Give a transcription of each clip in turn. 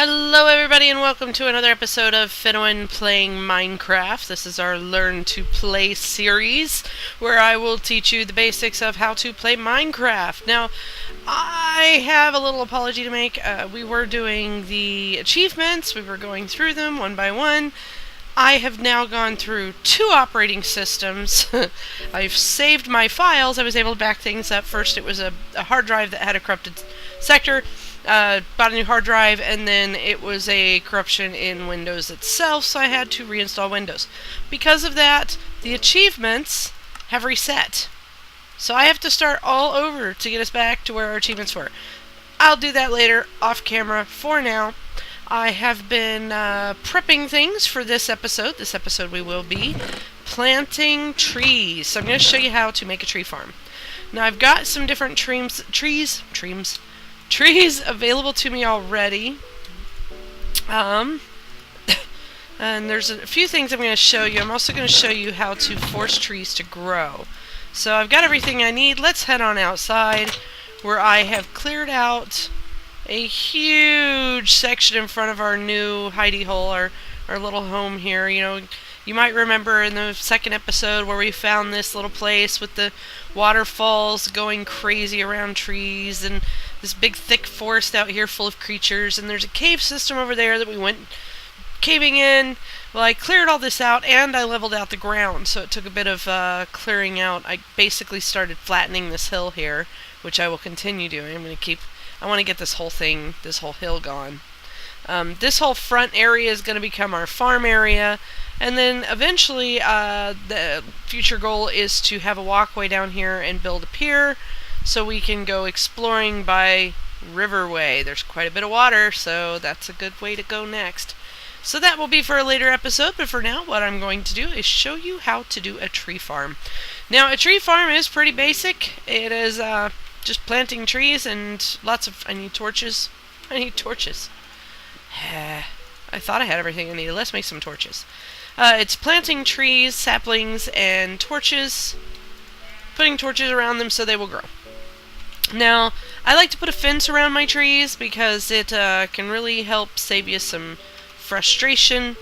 Hello everybody and welcome to another episode of Finwin Playing Minecraft. This is our Learn to Play series where I will teach you the basics of how to play Minecraft. Now, I have a little apology to make. We were doing the achievements, we were going through them one by one. I have now gone through 2 operating systems. I've saved my files. I was able to back things up. First it was a hard drive that had a corrupted sector. Bought a new hard drive, and then it was a corruption in Windows itself, so I had to reinstall Windows. Because of that, the achievements have reset. So I have to start all over to get us back to where our achievements were. I'll do that later, off camera. For now, I have been prepping things for this episode. This episode we will be planting trees. So I'm going to show you how to make a tree farm. Now I've got some different trees available to me already. And there's a few things I'm going to show you. I'm also going to show you how to force trees to grow. So I've got everything I need. Let's head on outside where I have cleared out a huge section in front of our new hidey hole, our little home here. You know, you might remember in the second episode where we found this little place with the waterfalls going crazy around trees and this big thick forest out here full of creatures, and there's a cave system over there that we went caving in. Well, I cleared all this out and I leveled out the ground, so it took a bit of clearing out. I basically started flattening this hill here, which I will continue doing. I want to get this whole hill gone. This whole front area is going to become our farm area, and then eventually the future goal is to have a walkway down here and build a pier so we can go exploring by riverway. There's quite a bit of water, so that's a good way to go next. So that will be for a later episode, but for now what I'm going to do is show you how to do a tree farm. Now, a tree farm is pretty basic. It is just planting trees and I need torches. I thought I had everything I needed. Let's make some torches. It's planting trees, saplings, and torches. Putting torches around them so they will grow. Now, I like to put a fence around my trees because it can really help save you some frustration.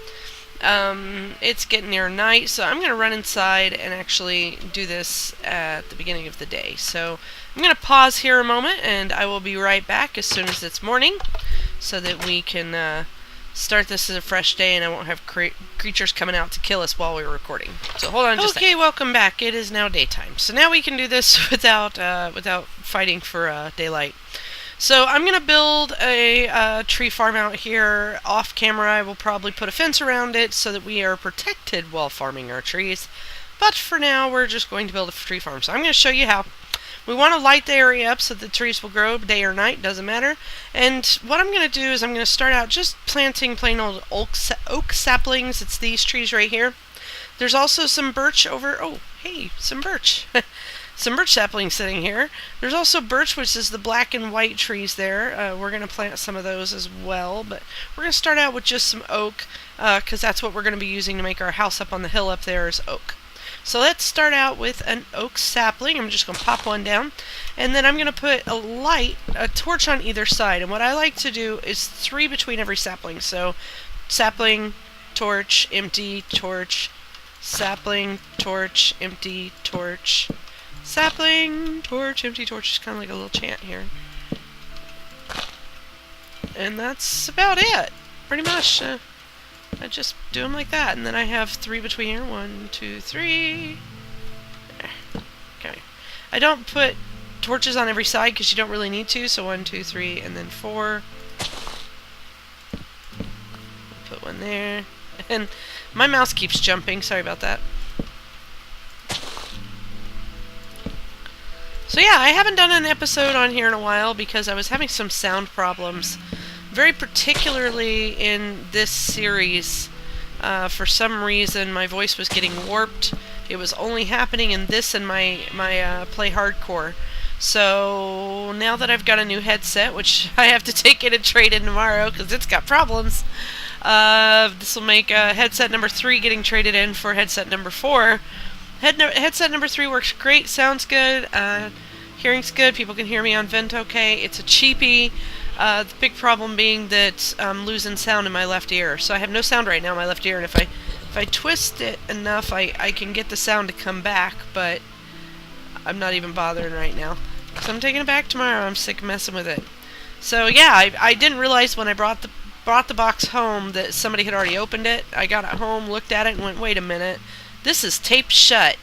It's getting near night, so I'm going to run inside and actually do this at the beginning of the day. So I'm going to pause here a moment, and I will be right back as soon as it's morning so that we can start this as a fresh day and I won't have creatures coming out to kill us while we're recording. So hold on just a second. Okay, welcome back. It is now daytime. So now we can do this without fighting for daylight. So I'm going to build a tree farm out here. Off camera I will probably put a fence around it so that we are protected while farming our trees. But for now we're just going to build a tree farm. So I'm going to show you how. We want to light the area up so the trees will grow day or night, doesn't matter. And what I'm going to do is I'm going to start out just planting plain old oak saplings. It's these trees right here. There's also some birch over... Oh, hey, some birch. Some birch saplings sitting here. There's also birch, which is the black and white trees there. We're going to plant some of those as well. But we're going to start out with just some oak because that's what we're going to be using to make our house up on the hill up there is oak. So let's start out with an oak sapling. I'm just going to pop one down. And then I'm going to put a torch on either side. And what I like to do is 3 between every sapling. So sapling, torch, empty, torch, sapling, torch, empty, torch, sapling, torch, empty, torch. It's kind of like a little chant here. And that's about it. Pretty much. I just do them like that, and then I have 3 between here. 1, 2, 3. There. Okay. I don't put torches on every side because you don't really need to. So 1, 2, 3, and then 4. Put one there, and my mouse keeps jumping. Sorry about that. So yeah, I haven't done an episode on here in a while because I was having some sound problems. Very particularly in this series, for some reason my voice was getting warped. It was only happening in this and my Play Hardcore. So now that I've got a new headset, which I have to take in and trade in tomorrow because it's got problems, this will make headset number 3 getting traded in for headset number 4. Headset number 3 works great, sounds good, hearing's good, people can hear me on vent okay. It's a cheapie. The big problem being that I'm losing sound in my left ear. So I have no sound right now in my left ear, and if I twist it enough, I can get the sound to come back, but I'm not even bothering right now. So I'm taking it back tomorrow. I'm sick of messing with it. So yeah, I didn't realize when I brought the box home that somebody had already opened it. I got it home, looked at it, and went, wait a minute, this is taped shut.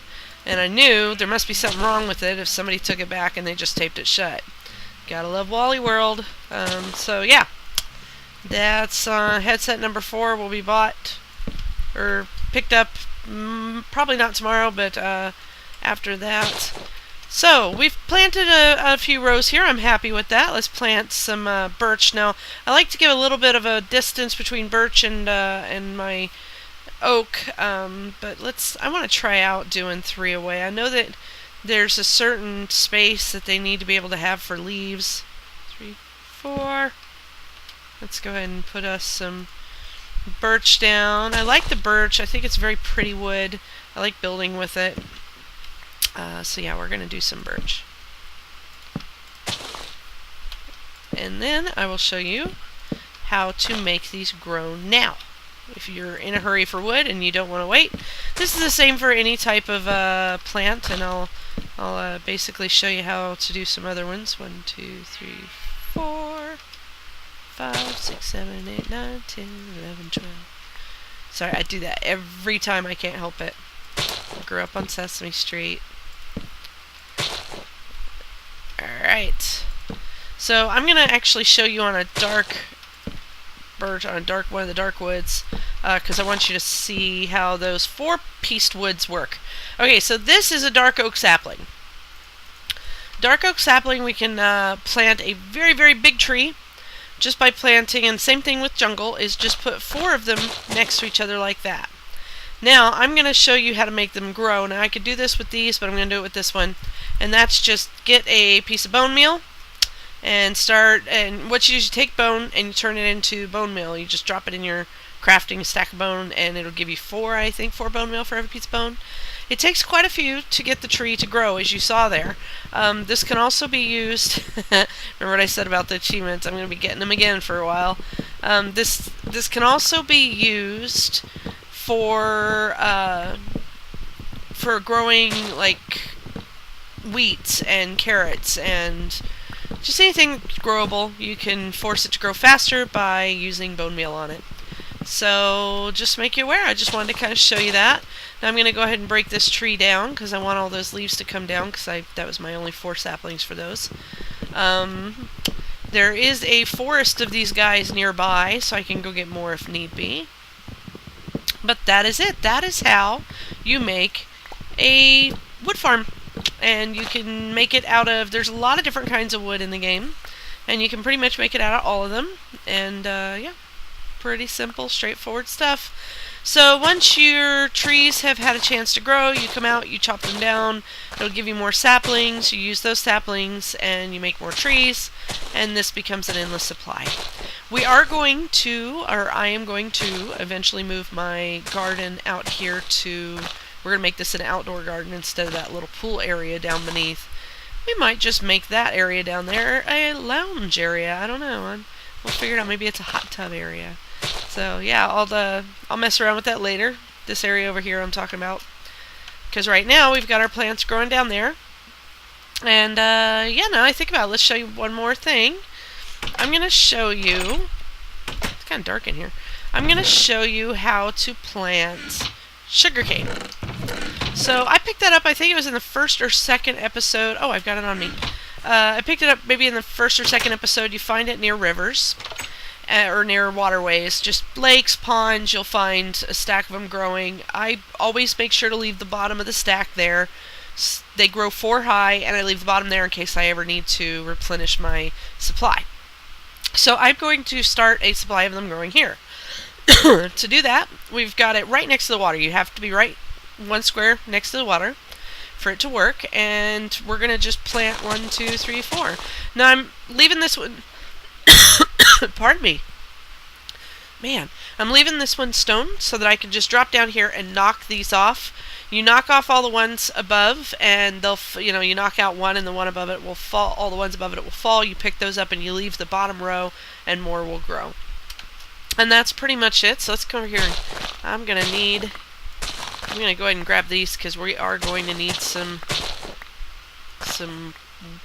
And I knew there must be something wrong with it if somebody took it back and they just taped it shut. Gotta love Wally World. So yeah, that's headset number 4 will be bought or picked up probably not tomorrow, but after that. So we've planted a few rows here. I'm happy with that. Let's plant some birch. Now I like to give a little bit of a distance between birch and my oak, but I want to try out doing 3 away. I know that there's a certain space that they need to be able to have for leaves. 3, 4. Let's go ahead and put us some birch down. I like the birch. I think it's very pretty wood. I like building with it. So yeah, we're going to do some birch. And then I will show you how to make these grow now. If you're in a hurry for wood and you don't want to wait, this is the same for any type of plant, and I'll basically show you how to do some other ones. 1, 2, 3, 4, 5, 6, 7, 8, 9, 10, 11, 12. Sorry, I do that every time. I can't help it. I grew up on Sesame Street. Alright. So I'm going to actually show you on a dark birch, on one of the dark woods, because I want you to see how those 4-pieced woods work. Okay, so this is a dark oak sapling. Dark oak sapling, we can plant a very, very big tree just by planting, and same thing with jungle, is just put 4 of them next to each other like that. Now, I'm going to show you how to make them grow. Now, I could do this with these, but I'm going to do it with this one. And that's just get a piece of bone meal and what you do is you take bone and you turn it into bone meal. You just drop it in your crafting stack of bone, and it'll give you 4 bone meal for every piece of bone. It takes quite a few to get the tree to grow, as you saw there. This can also be used. Remember what I said about the achievements? I'm going to be getting them again for a while. This can also be used for growing like wheat and carrots and just anything growable. You can force it to grow faster by using bone meal on it. So just make you aware. I just wanted to kind of show you that. Now I'm going to go ahead and break this tree down because I want all those leaves to come down, because that was my only 4 saplings for those. There is a forest of these guys nearby, so I can go get more if need be. But that is it. That is how you make a wood farm. And you can make it out of, there's a lot of different kinds of wood in the game, and you can pretty much make it out of all of them. And yeah, pretty simple, straightforward stuff. So once your trees have had a chance to grow, you come out, you chop them down, it'll give you more saplings, you use those saplings and you make more trees, and this becomes an endless supply. I am going to eventually move my garden out here to, we're going to make this an outdoor garden instead of that little pool area down beneath. We might just make that area down there a lounge area. I don't know. We'll figure it out. Maybe it's a hot tub area. So yeah, I'll mess around with that later. This area over here I'm talking about, because right now we've got our plants growing down there. And yeah, now I think about it, let's show you one more thing. I'm going to show you, it's kind of dark in here, I'm going to show you how to plant sugarcane. So I picked that up, I think it was in the 1st or 2nd episode. Oh, I've got it on me. I picked it up maybe in the 1st or 2nd episode. You find it near rivers. Or near waterways, just lakes, ponds, you'll find a stack of them growing. I always make sure to leave the bottom of the stack there. They grow 4 high, and I leave the bottom there in case I ever need to replenish my supply. So I'm going to start a supply of them growing here. To do that, we've got it right next to the water. You have to be right 1 square next to the water for it to work, and we're going to just plant 1, 2, 3, 4. Now I'm leaving this one... Pardon me. Man, I'm leaving this one stone so that I can just drop down here and knock these off. You knock off all the ones above, and they'll, you knock out one, and the one above it will fall. All the ones above it will fall. You pick those up, and you leave the bottom row, and more will grow. And that's pretty much it. So let's come over here, and I'm gonna go ahead and grab these because we are going to need some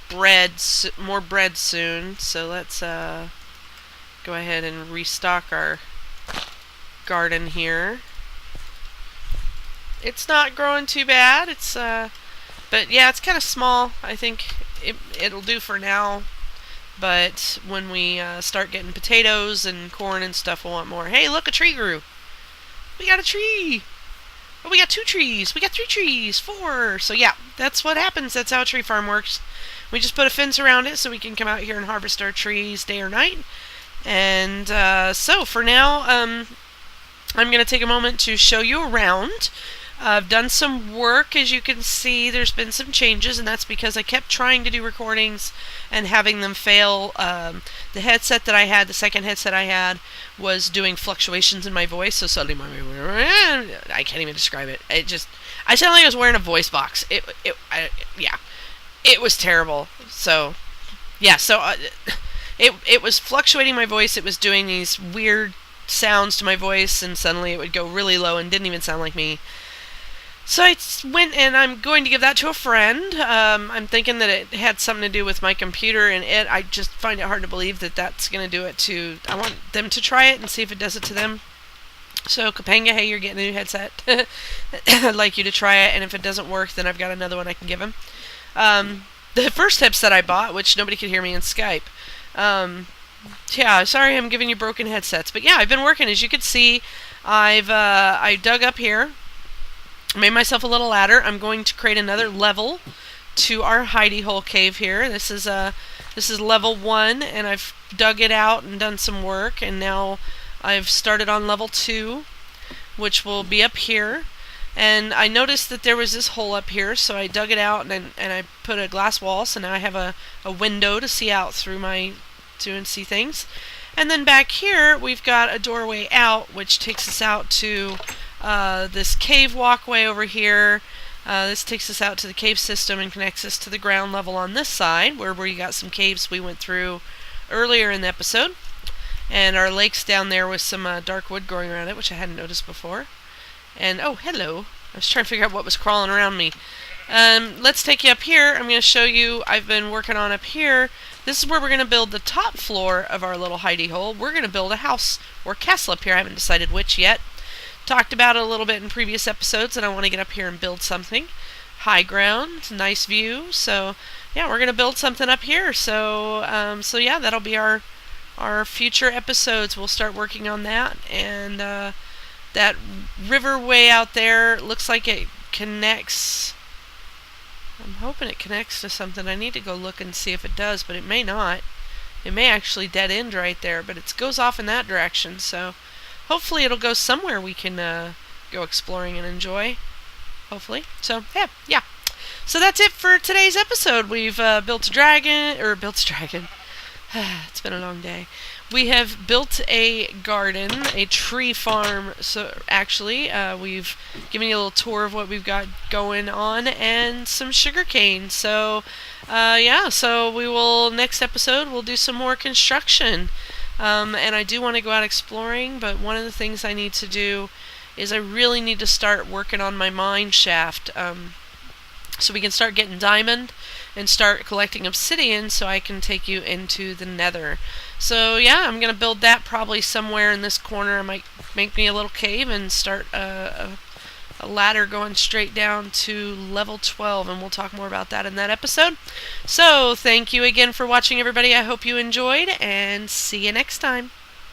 bread, more bread soon. So let's go ahead and restock our garden here. It's not growing too bad. It's but yeah, it's kind of small. I think it'll do for now. But when we start getting potatoes and corn and stuff, we'll want more. Hey, look, a tree grew. We got a tree. Oh, we got 2 trees. We got 3 trees. 4. So yeah, that's what happens. That's how a tree farm works. We just put a fence around it so we can come out here and harvest our trees day or night. And so for now, I'm going to take a moment to show you around. I've done some work. As you can see, there's been some changes, and that's because I kept trying to do recordings and having them fail. The headset that I had, the second headset I had, was doing fluctuations in my voice, so suddenly I can't even describe it. I sounded like I was wearing a voice box. Yeah, it was terrible. So, yeah, it was fluctuating my voice. It was doing these weird sounds to my voice, and suddenly it would go really low and didn't even sound like me. So I went, and I'm going to give that to a friend. I'm thinking that it had something to do with my computer, and I just find it hard to believe that that's going to do it to... I want them to try it and see if it does it to them. So, Kapanga, hey, you're getting a new headset. I'd like you to try it, and if it doesn't work, then I've got another one I can give him. The first headset I bought, which nobody could hear me in Skype. Yeah, sorry I'm giving you broken headsets. But yeah, I've been working. As you can see, I dug up here. Made myself a little ladder. I'm going to create another level to our hidey hole cave here. This is level 1, and I've dug it out and done some work, and now I've started on level 2, which will be up here. And I noticed that there was this hole up here, so I dug it out and I put a glass wall, so now I have a window to see out through and see things. And then back here we've got a doorway out, which takes us out to this cave walkway over here. This takes us out to the cave system and connects us to the ground level on this side, where we got some caves we went through earlier in the episode. And our lake's down there with some dark wood growing around it, which I hadn't noticed before. And, oh, hello. I was trying to figure out what was crawling around me. Let's take you up here. I'm going to show you, I've been working on up here. This is where we're going to build the top floor of our little hidey hole. We're going to build a house or castle up here. I haven't decided which yet. Talked about it a little bit in previous episodes, and I want to get up here and build something. High ground, nice view. So, yeah, we're going to build something up here. So yeah, that'll be our future episodes. We'll start working on that. And that river way out there looks like it connects. I'm hoping it connects to something. I need to go look and see if it does, but it may not. It may actually dead end right there, but it goes off in that direction. So hopefully it'll go somewhere we can go exploring and enjoy. Hopefully. So, yeah. So that's it for today's episode. We've built a dragon. It's been a long day. We have built a garden, a tree farm. So actually, we've given you a little tour of what we've got going on, and some sugarcane. So, yeah. So we will, next episode, we'll do some more construction. And I do want to go out exploring, but one of the things I need to do is I really need to start working on my mine shaft, so we can start getting diamond and start collecting obsidian so I can take you into the nether. So yeah, I'm going to build that probably somewhere in this corner. I might make me a little cave and start a ladder going straight down to level 12, and we'll talk more about that in that episode. So thank you again for watching, everybody. I hope you enjoyed, and see you next time.